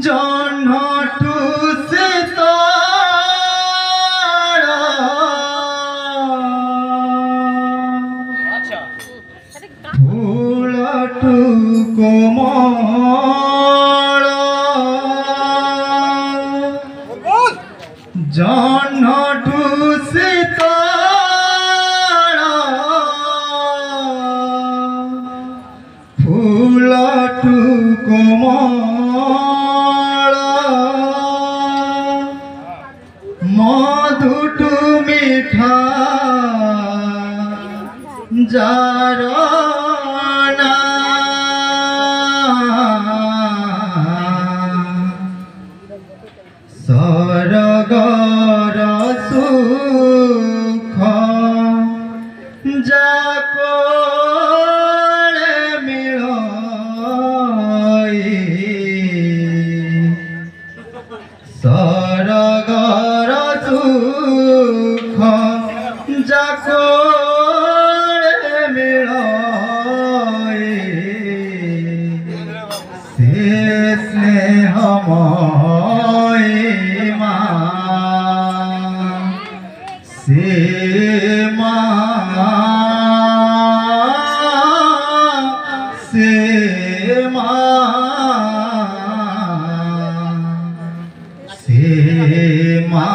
জন্মটু সে তারা ফুলটু কোমল জন্মটু সে তারা ফুলটু কোমল মধুটু মিঠা যার না স্বর্গর সুখ যাকো স্বর্গর সুখ যাকো মিলয় সে স্নেহময় মা সে মা সে মা সে মা